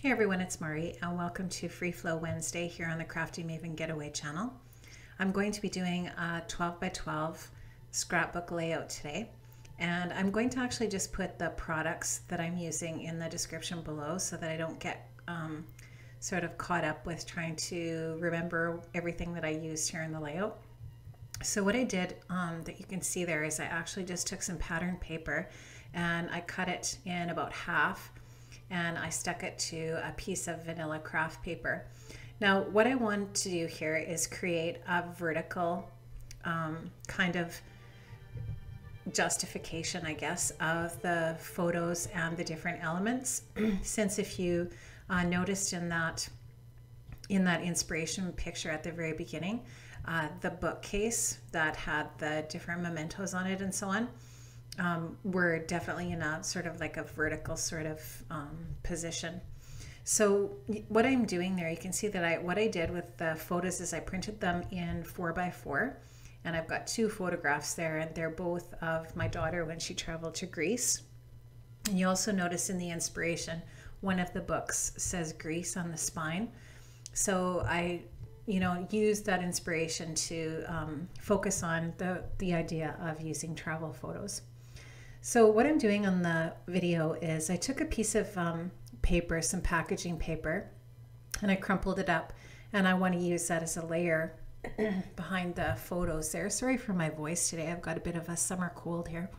Hey everyone, it's Mari and welcome to Free Flow Wednesday here on the Crafty Maven Getaway channel. I'm going to be doing a 12 by 12 scrapbook layout today, and I'm going to actually just put the products that I'm using in the description below so that I don't get sort of caught up with trying to remember everything that I used here in the layout. So what I did that you can see there is I actually just took some pattern paper and I cut it in about half, and I stuck it to a piece of vanilla craft paper. Now what I want to do here is create a vertical kind of justification, I guess, of the photos and the different elements. Since if you noticed in that inspiration picture at the very beginning, the bookcase that had the different mementos on it and so on, we're definitely in a sort of like a vertical sort of position. So what I'm doing there, you can see that what I did with the photos is I printed them in 4x4, and I've got two photographs there, and they're both of my daughter when she traveled to Greece. And you also notice in the inspiration, one of the books says Greece on the spine. So I use that inspiration to focus on the idea of using travel photos. So what I'm doing on the video is I took a piece of paper, some packaging paper, and I crumpled it up, and I want to use that as a layer behind the photos there. Sorry for my voice today. I've got a bit of a summer cold here.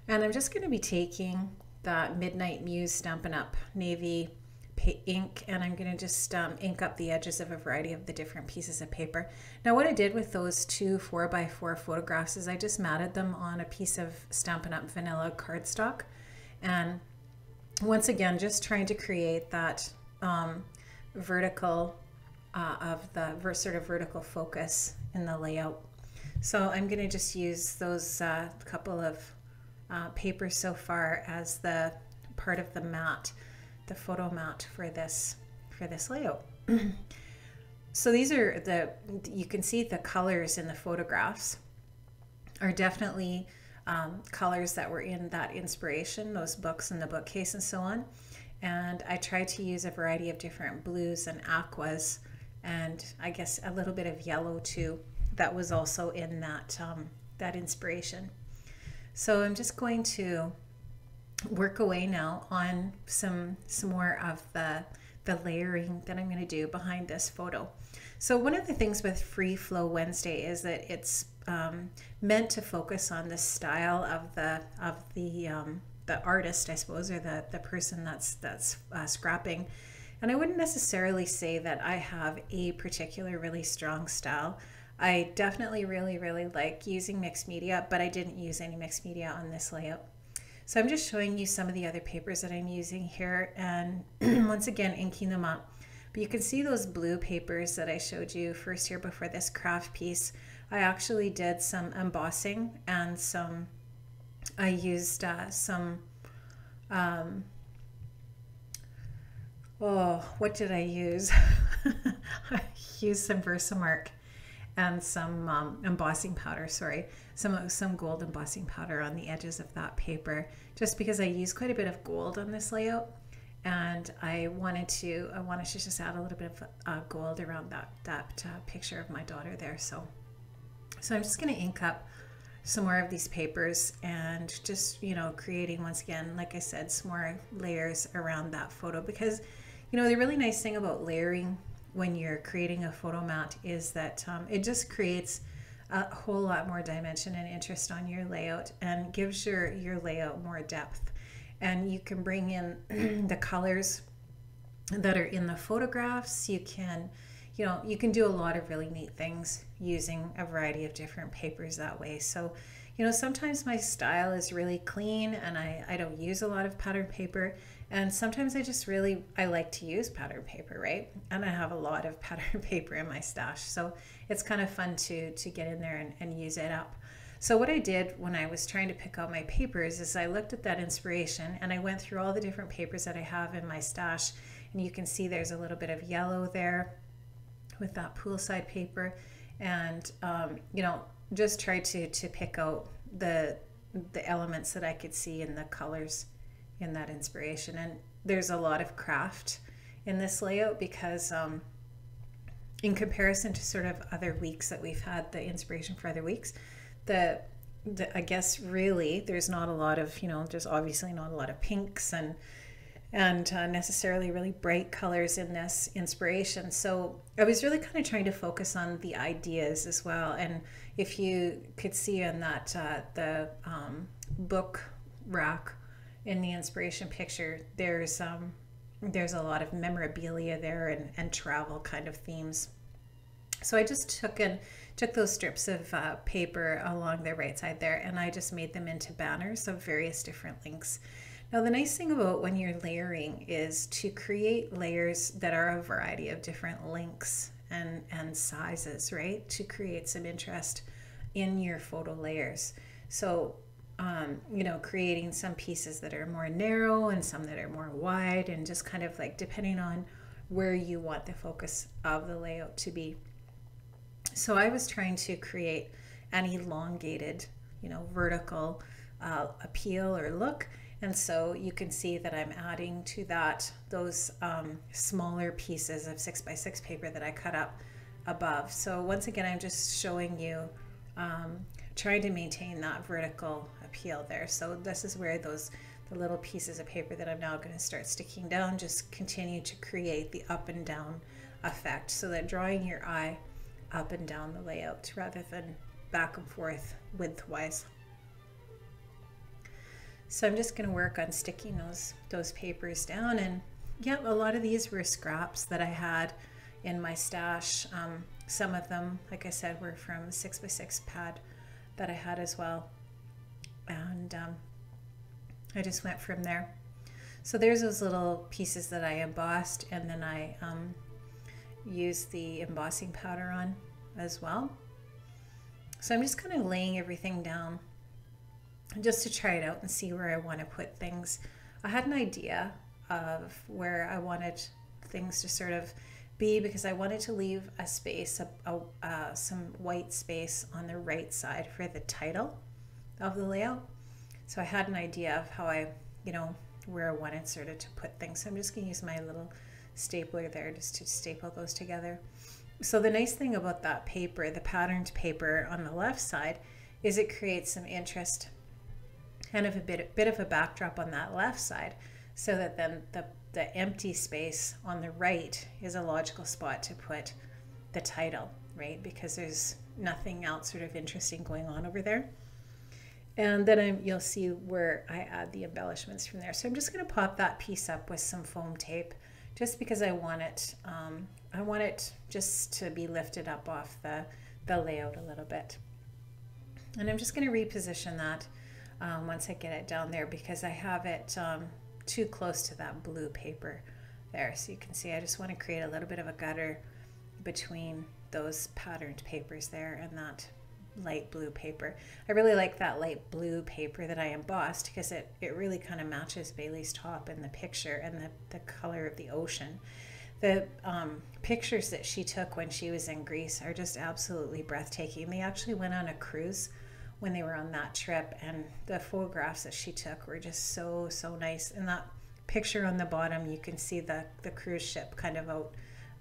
And I'm just going to be taking that Midnight Muse Stampin' Up navy ink, and I'm going to just ink up the edges of a variety of the different pieces of paper. Now what I did with those two 4x4 photographs is I just matted them on a piece of Stampin' Up vanilla cardstock, and once again just trying to create that vertical of the sort of vertical focus in the layout. So I'm going to just use those couple of papers so far as the part of the mat, the photo mat for this layout. So these are you can see the colors in the photographs are definitely colors that were in that inspiration, those books and the bookcase and so on. And I tried to use a variety of different blues and aquas, and I guess a little bit of yellow too, that was also in that inspiration. So I'm just going to work away now on some more of the layering that I'm going to do behind this photo. So one of the things with Free Flow Wednesday is that it's meant to focus on the style of the artist, I suppose, or the person that's scrapping. And I wouldn't necessarily say that I have a particular really strong style. I definitely really like using mixed media, but I didn't use any mixed media on this layout. So I'm just showing you some of the other papers that I'm using here, and once again inking them up. But you can see those blue papers that I showed you first here before this craft piece. I actually did some embossing and I used what did I use? I used some Versamark and some embossing powder, some gold embossing powder on the edges of that paper, just because I use quite a bit of gold on this layout, and I wanted to just add a little bit of gold around that picture of my daughter there. So I'm just going to ink up some more of these papers and just creating, once again, like I said, some more layers around that photo, because the really nice thing about layering when you're creating a photo mat is that it just creates a whole lot more dimension and interest on your layout and gives your layout more depth. And you can bring in the colors that are in the photographs. You can do a lot of really neat things using a variety of different papers that way. So sometimes my style is really clean and I don't use a lot of pattern paper, and sometimes I like to use pattern paper, right? And I have a lot of pattern paper in my stash, so it's kind of fun to get in there and use it up. So what I did when I was trying to pick out my papers is I looked at that inspiration and I went through all the different papers that I have in my stash, and you can see there's a little bit of yellow there with that Poolside paper, and just try to pick out the elements that I could see in the colors in that inspiration. And there's a lot of craft in this layout because in comparison to sort of other weeks that we've had, the inspiration for other weeks, I guess really there's not a lot of, there's obviously not a lot of pinks and necessarily really bright colors in this inspiration. So I was really kind of trying to focus on the ideas as well. And if you could see in that the book rack in the inspiration picture, there's a lot of memorabilia there and travel kind of themes. So I just took those strips of paper along the right side there, and I just made them into banners of various different links. Now the nice thing about when you're layering is to create layers that are a variety of different links and sizes, right? To create some interest in your photo layers. So creating some pieces that are more narrow and some that are more wide, and just kind of like depending on where you want the focus of the layout to be. So I was trying to create an elongated, vertical appeal or look. And so you can see that I'm adding to that those smaller pieces of 6x6 paper that I cut up above. So once again, I'm just showing you, trying to maintain that vertical appeal there. So this is where the little pieces of paper that I'm now going to start sticking down just continue to create the up and down effect, so that drawing your eye up and down the layout rather than back and forth widthwise. So I'm just going to work on sticking those papers down. And yeah, a lot of these were scraps that I had in my stash. Some of them, like I said, were from a 6x6 pad that I had as well. And I just went from there. So there's those little pieces that I embossed, and then I used the embossing powder on as well. So I'm just kind of laying everything down just to try it out and see where I want to put things. I had an idea of where I wanted things to sort of be, because I wanted to leave a space, some white space on the right side for the title of the layout. So I had an idea of how where I wanted sort of to put things. So I'm just going to use my little stapler there just to staple those together. So the nice thing about that paper, the patterned paper on the left side, is it creates some interest, kind of a bit of a backdrop on that left side, so that then the empty space on the right is a logical spot to put the title, right? Because there's nothing else sort of interesting going on over there. And then you'll see where I add the embellishments from there. So I'm just going to pop that piece up with some foam tape, just because I want it just to be lifted up off the layout a little bit. And I'm just going to reposition that once I get it down there, because I have it too close to that blue paper there. So you can see I just want to create a little bit of a gutter between those patterned papers there and that light blue paper. I really like that light blue paper that I embossed, because it really kind of matches Bailey's top in the picture and the color of the ocean. The pictures that she took when she was in Greece are just absolutely breathtaking. They actually went on a cruise when they were on that trip, and the photographs that she took were just so nice. And that picture on the bottom, you can see the cruise ship kind of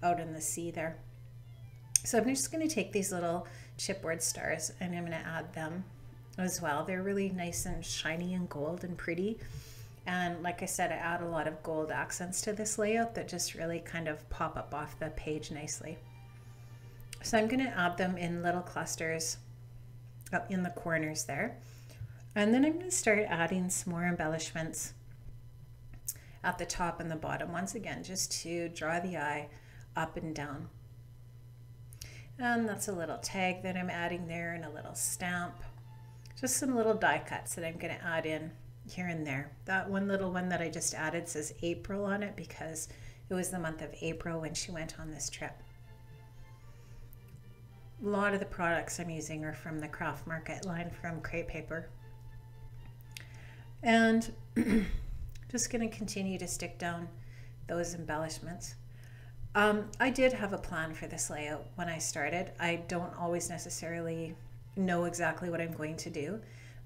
out in the sea there. So I'm just going to take these little chipboard stars and I'm going to add them as well. They're really nice and shiny and gold and pretty. And like I said, I add a lot of gold accents to this layout that just really kind of pop up off the page nicely. So I'm going to add them in little clusters up in the corners there. And then I'm going to start adding some more embellishments at the top and the bottom, once again, just to draw the eye up and down. And that's a little tag that I'm adding there, and a little stamp. Just some little die cuts that I'm going to add in here and there. That one little one that I just added says April on it, because it was the month of April when she went on this trip. A lot of the products I'm using are from the Craft Market line from Crepe Paper. And just going to continue to stick down those embellishments. I did have a plan for this layout when I started. I don't always necessarily know exactly what I'm going to do,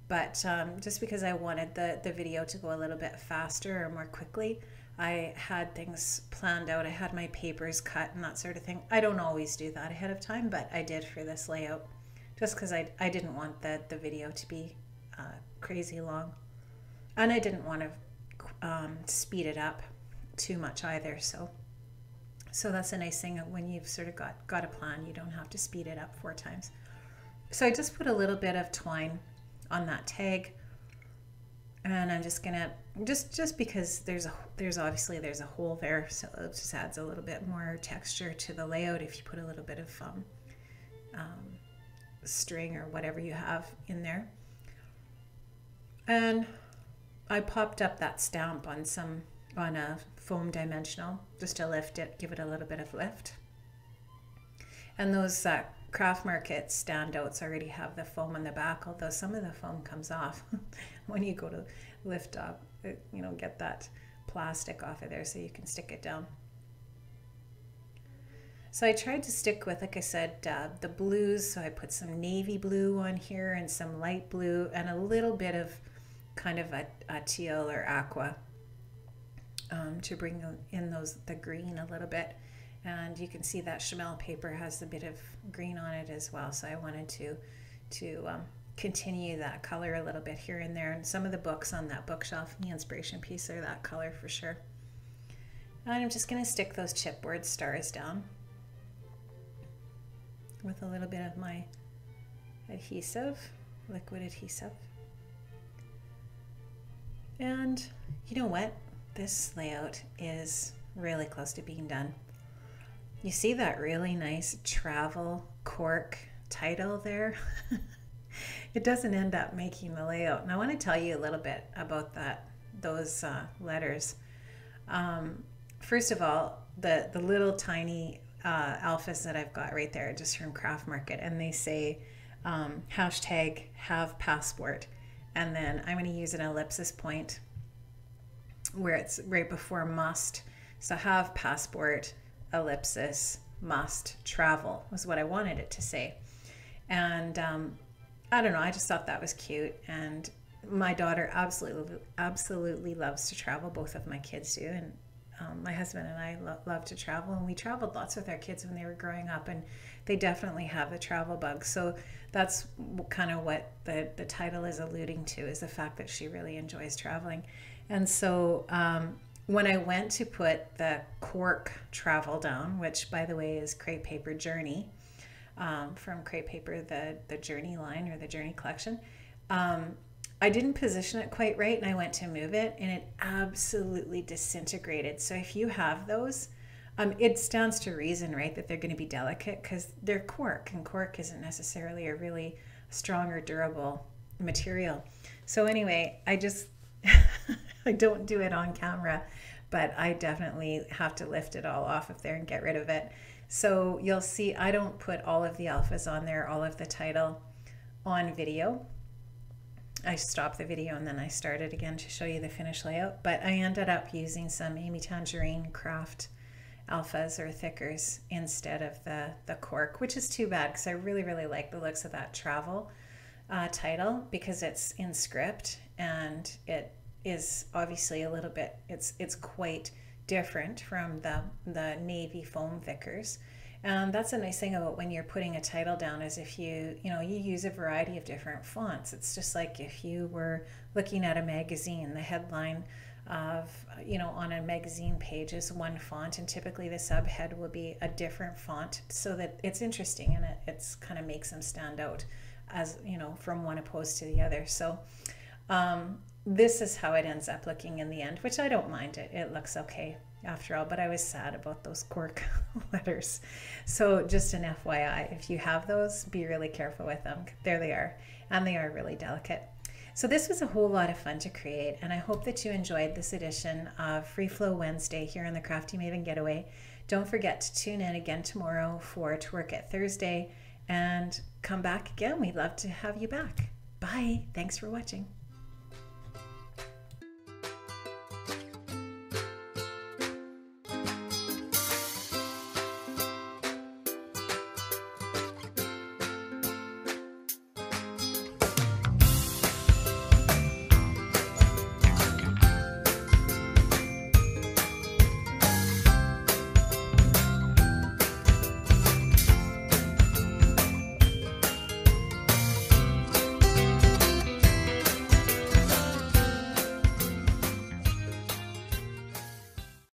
but just because I wanted the video to go a little bit faster or more quickly, I had things planned out. I had my papers cut and that sort of thing. I don't always do that ahead of time, but I did for this layout just because I didn't want the video to be crazy long. And I didn't want to speed it up too much either. So that's a nice thing when you've sort of got a plan. You don't have to speed it up 4 times. So I just put a little bit of twine on that tag, and I'm just gonna just because there's obviously a hole there, so it just adds a little bit more texture to the layout if you put a little bit of string or whatever you have in there. And I popped up that stamp on a foam dimensional just to lift it, give it a little bit of lift. And those Craft Market standouts already have the foam on the back, although some of the foam comes off when you go to lift up, you know, get that plastic off of there so you can stick it down. So I tried to stick with, like I said, the blues. So I put some navy blue on here and some light blue and a little bit of kind of a teal or aqua to bring in the green a little bit. And you can see that Shimelle paper has a bit of green on it as well. So I wanted to continue that color a little bit here and there. And some of the books on that bookshelf in the inspiration piece are that color for sure. And I'm just going to stick those chipboard stars down with a little bit of my adhesive, liquid adhesive. And you know what? This layout is really close to being done. You see that really nice travel cork title there? It doesn't end up making the layout. And I want to tell you a little bit about those letters. First of all, the little tiny alphas that I've got right there are just from Craft Market, and they say hashtag have passport, and then I'm going to use an ellipsis point where it's right before must. So have passport, ellipsis, must, travel was what I wanted it to say. And I don't know, I just thought that was cute. And my daughter absolutely loves to travel. Both of my kids do. And my husband and I love to travel, and we traveled lots with our kids when they were growing up, and they definitely have the travel bug. So that's kind of what the title is alluding to, is the fact that she really enjoys traveling. And so when I went to put the cork travel down, which by the way is Crepe Paper Journey, from Crepe Paper, the Journey line or the Journey collection, I didn't position it quite right, and I went to move it and it absolutely disintegrated. So if you have those, it stands to reason, right, that they're going to be delicate because they're cork, and cork isn't necessarily a really strong or durable material. So anyway, I just I don't do it on camera, but I definitely have to lift it all off of there and get rid of it. So you'll see I don't put all of the alphas on there, all of the title on video. I stopped the video and then I started again to show you the finished layout, but I ended up using some Amy Tangerine Craft alphas or thickers instead of the cork, which is too bad because I really like the looks of that travel title, because it's in script and it is obviously a little bit, it's quite different from the navy foam thickers. And that's a nice thing about when you're putting a title down, is if you use a variety of different fonts. It's just like if you were looking at a magazine, the headline of, on a magazine page is one font, and typically the subhead will be a different font, so that it's interesting and it's kind of makes them stand out as, from one opposed to the other. So this is how it ends up looking in the end, which I don't mind. It looks okay after all, but I was sad about those cork letters. So just an FYI, if you have those, be really careful with them. There they are, and they are really delicate. So this was a whole lot of fun to create, and I hope that you enjoyed this edition of Free Flow Wednesday here on the Crafty Maven Getaway. Don't forget to tune in again tomorrow for To Work It Thursday, and come back again. We'd love to have you back. Bye. Thanks for watching.